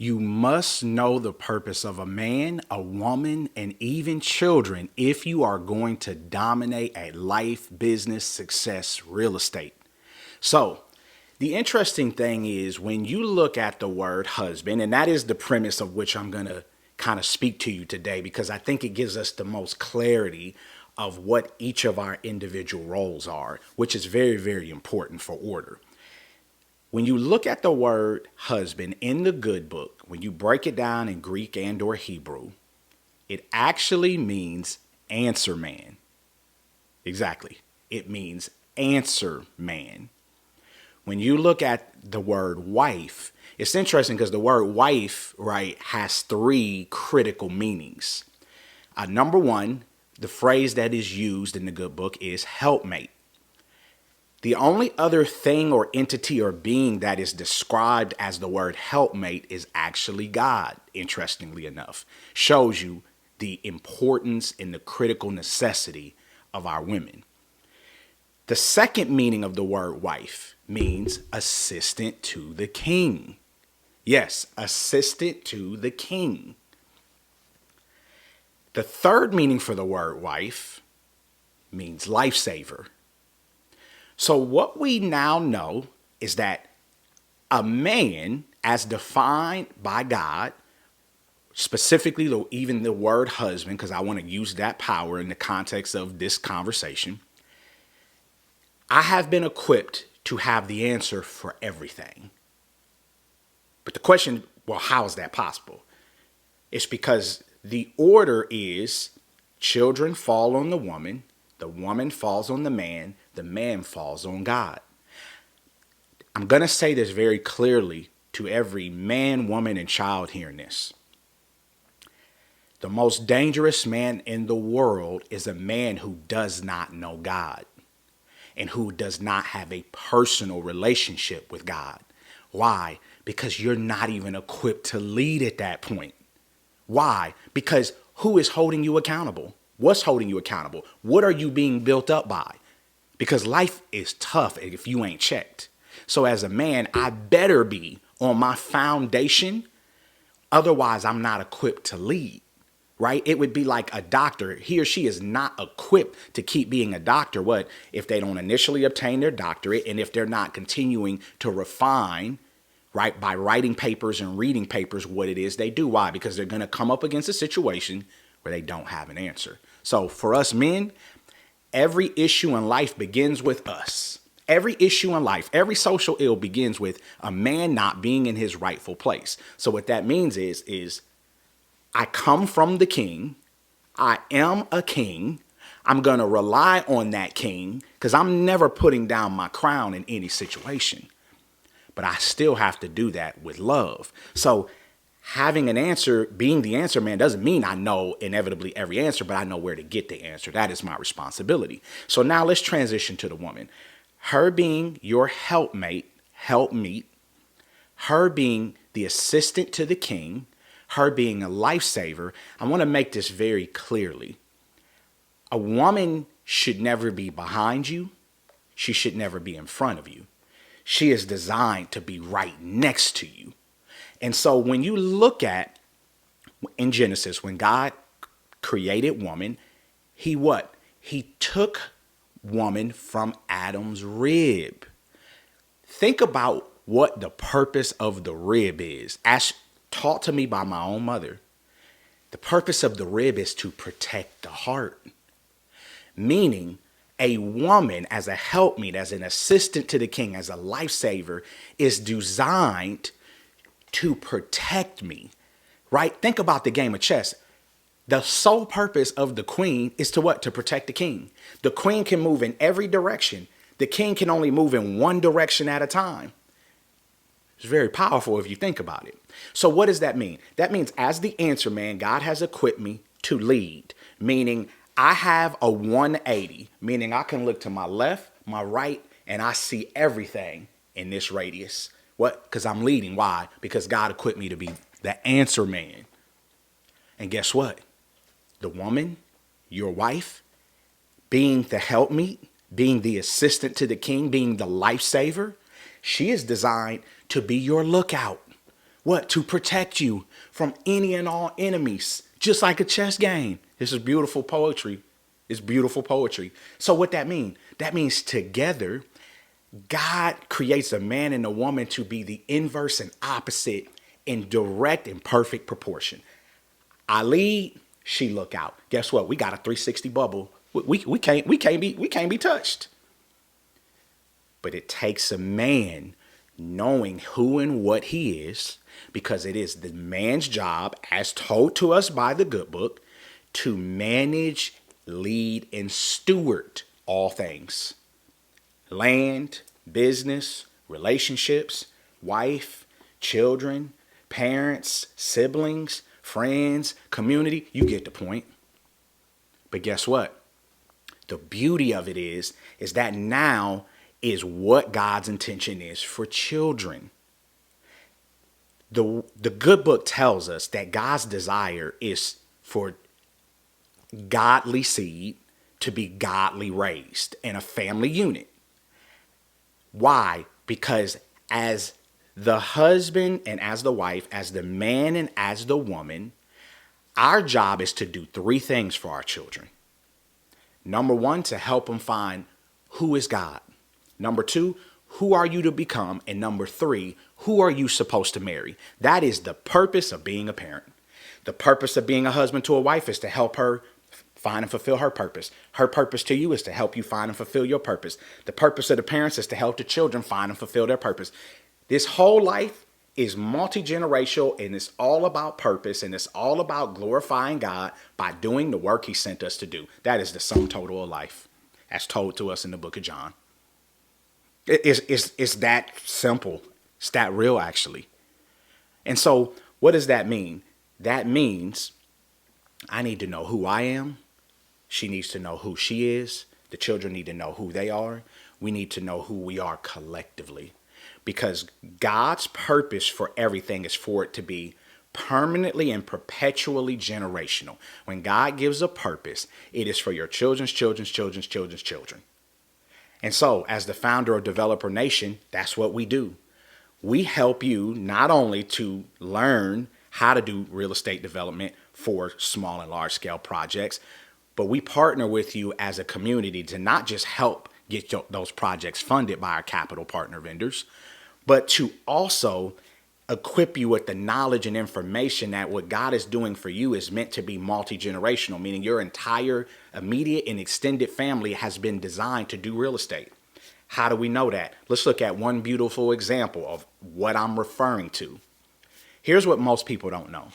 You must know the purpose of a man, a woman, and even children if you are going to dominate a life, business, success, real estate. So, the interesting thing is when you look at the word husband, and that is the premise of which I'm going to kind of speak to you today because I think it gives us the most clarity of what each of our individual roles are, which is very, very important for order. When you look at the word husband in the good book, when you break it down in Greek and or Hebrew, it actually means answer man. Exactly. It means answer man. When you look at the word wife, it's interesting because the word wife, right, has three critical meanings. Number one, the phrase that is used in the good book is helpmate. The only other thing or entity or being that is described as the word helpmate is actually God, interestingly enough. Shows you the importance and the critical necessity of our women. The second meaning of the word wife means assistant to the king. Yes, assistant to the king. The third meaning for the word wife means lifesaver. So what we now know is that a man, as defined by God, specifically even the word husband, because I want to use that power in the context of this conversation, I have been equipped to have the answer for everything. But the question, well, how is that possible? It's because the order is children fall on the woman falls on the man falls on God. I'm going to say this very clearly to every man, woman, and child hearing this. The most dangerous man in the world is a man who does not know God and who does not have a personal relationship with God. Why? Because you're not even equipped to lead at that point. Why? Because who is holding you accountable? What's holding you accountable? What are you being built up by? Because life is tough if you ain't checked. So as a man, I better be on my foundation. Otherwise, I'm not equipped to lead, right? It would be like a doctor. He or she is not equipped to keep being a doctor. What if they don't initially obtain their doctorate and if they're not continuing to refine, right, by writing papers and reading papers, what it is they do? Why? Because they're going to come up against a situation where they don't have an answer. So for us men, every issue in life begins with us. Every issue in life, every social ill begins with a man not being in his rightful place. So what that means is I come from the king. I am a king. I'm going to rely on that king because I'm never putting down my crown in any situation. But I still have to do that with love. So having an answer, being the answer man, doesn't mean I know inevitably every answer, but I know where to get the answer. That is my responsibility. So now let's transition to the woman. Her being your helpmate, helpmeet, her being the assistant to the king, her being a lifesaver. I want to make this very clearly. A woman should never be behind you. She should never be in front of you. She is designed to be right next to you. And so when you look at in Genesis, when God created woman, he what? He took woman from Adam's rib. Think about what the purpose of the rib is. As taught to me by my own mother, the purpose of the rib is to protect the heart. Meaning, a woman as a helpmeet, as an assistant to the king, as a lifesaver, is designed to protect me, right? Think about the game of chess. The sole purpose of the queen is to what? To protect the king. The queen can move in every direction. The king can only move in one direction at a time. It's very powerful if you think about it. So what does that mean? That means as the answer man, God has equipped me to lead, meaning I have a 180, meaning I can look to my left, my right, and I see everything in this radius. What? Because I'm leading. Why? Because God equipped me to be the answer man. And guess what? The woman, your wife, being the helpmeet, being the assistant to the king, being the lifesaver, she is designed to be your lookout. What? To protect you from any and all enemies, just like a chess game. This is beautiful poetry. It's beautiful poetry. So what that mean? That means together, God creates a man and a woman to be the inverse and opposite in direct and perfect proportion. I lead, she look out. Guess what? We got a 360 bubble. We can't be touched. But it takes a man knowing who and what he is, because it is the man's job, as told to us by the good book, to manage, lead, and steward all things. Land, business, relationships, wife, children, parents, siblings, friends, community. You get the point. But guess what? The beauty of it is that now is what God's intention is for children. The good book tells us that God's desire is for godly seed to be godly raised in a family unit. Why? Because as the husband and as the wife, as the man and as the woman, our job is to do three things for our children. Number one, to help them find who is God. Number two, who are you to become? And number three, who are you supposed to marry? That is the purpose of being a parent. The purpose of being a husband to a wife is to help her find and fulfill her purpose. Her purpose to you is to help you find and fulfill your purpose. The purpose of the parents is to help the children find and fulfill their purpose. This whole life is multi-generational, and it's all about purpose, and it's all about glorifying God by doing the work he sent us to do. That is the sum total of life, as told to us in the book of John. It's that simple. It's that real, actually. And so what does that mean? That means I need to know who I am. She needs to know who she is. The children need to know who they are. We need to know who we are collectively. Because God's purpose for everything is for it to be permanently and perpetually generational. When God gives a purpose, it is for your children's children's children's children's children. And so, as the founder of Developer Nation, that's what we do. We help you not only to learn how to do real estate development for small and large scale projects, but we partner with you as a community to not just help get those projects funded by our capital partner vendors, but to also equip you with the knowledge and information that what God is doing for you is meant to be multi-generational, meaning your entire immediate and extended family has been designed to do real estate. How do we know that? Let's look at one beautiful example of what I'm referring to. Here's what most people don't know,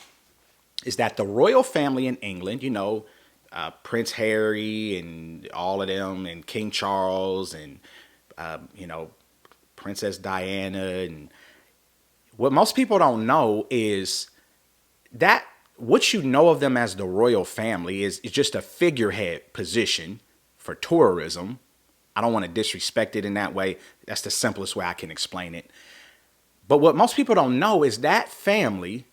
is that the royal family in England, Prince Harry and all of them, and King Charles and, Princess Diana, and what most people don't know is that what you know of them as the royal family is just a figurehead position for tourism. I don't want to disrespect it in that way. That's the simplest way I can explain it. But what most people don't know is that family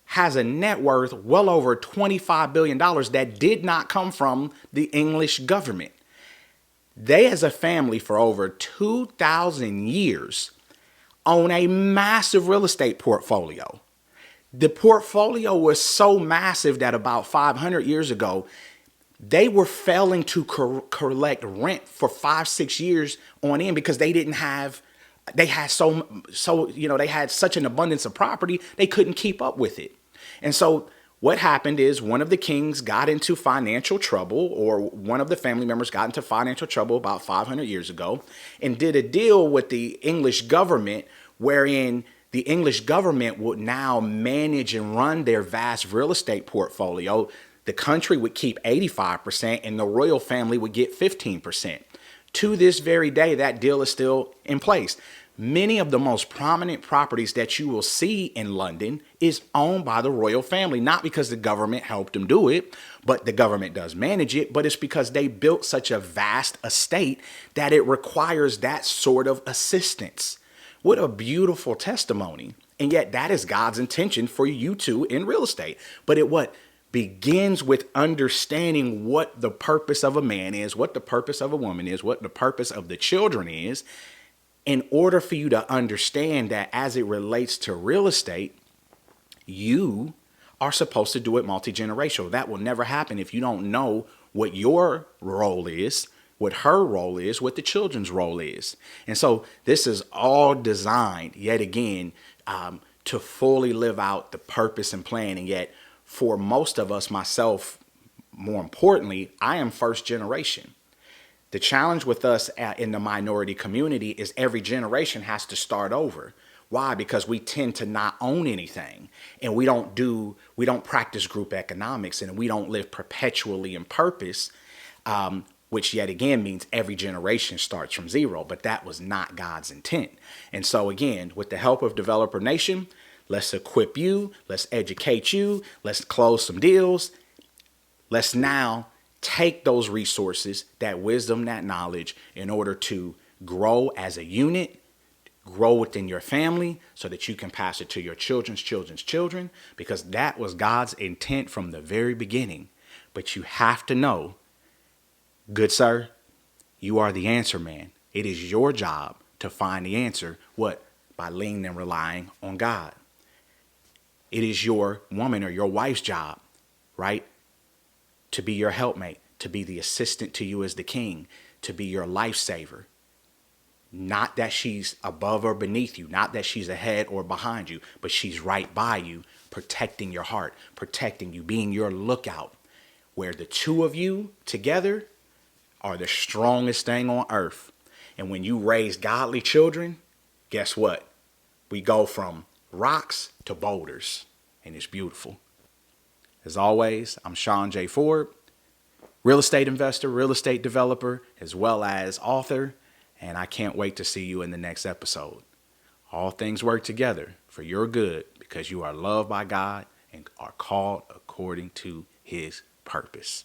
has a net worth well over $25 billion that did not come from the English government. They, as a family, for over 2,000 years, own a massive real estate portfolio. The portfolio was so massive that about 500 years ago, they were failing to collect rent for 5-6 years on end because they had such an abundance of property, they couldn't keep up with it. And so what happened is one of the kings got into financial trouble, or one of the family members got into financial trouble about 500 years ago, and did a deal with the English government wherein the English government would now manage and run their vast real estate portfolio. The country would keep 85% and the royal family would get 15%. To this very day, that deal is still in place. Many of the most prominent properties that you will see in London is owned by the royal family, not because the government helped them do it, but the government does manage it, but it's because they built such a vast estate that it requires that sort of assistance. What a beautiful testimony. And yet that is God's intention for you too in real estate. But it begins with understanding what the purpose of a man is, what the purpose of a woman is, what the purpose of the children is, in order for you to understand that as it relates to real estate, You are supposed to do it multi-generational. That will never happen if you don't know what your role is, what her role is, what the children's role is. And so this is all designed, yet again, to fully live out the purpose and plan. And yet, for most of us, myself, more importantly, I am first generation. The challenge with us in the minority community is every generation has to start over. Why? Because we tend to not own anything, and we don't practice group economics, and we don't live perpetually in purpose, which yet again means every generation starts from zero. But that was not God's intent. And so again, with the help of Developer Nation, let's equip you, let's educate you, let's close some deals. Let's now take those resources, that wisdom, that knowledge, in order to grow as a unit, grow within your family so that you can pass it to your children's children's children, because that was God's intent from the very beginning. But you have to know, good sir, you are the answer man. It is your job to find the answer. What? By leaning and relying on God. It is your woman or your wife's job, right? To be your helpmate, to be the assistant to you as the king, to be your lifesaver. Not that she's above or beneath you, not that she's ahead or behind you, but she's right by you, protecting your heart, protecting you, being your lookout, where the two of you together are the strongest thing on earth. And when you raise godly children, guess what? We go from rocks to boulders, and it's beautiful. As always, I'm Shaun J. Ford, real estate investor, real estate developer, as well as author, and I can't wait to see you in the next episode. All things work together for your good because you are loved by God and are called according to his purpose.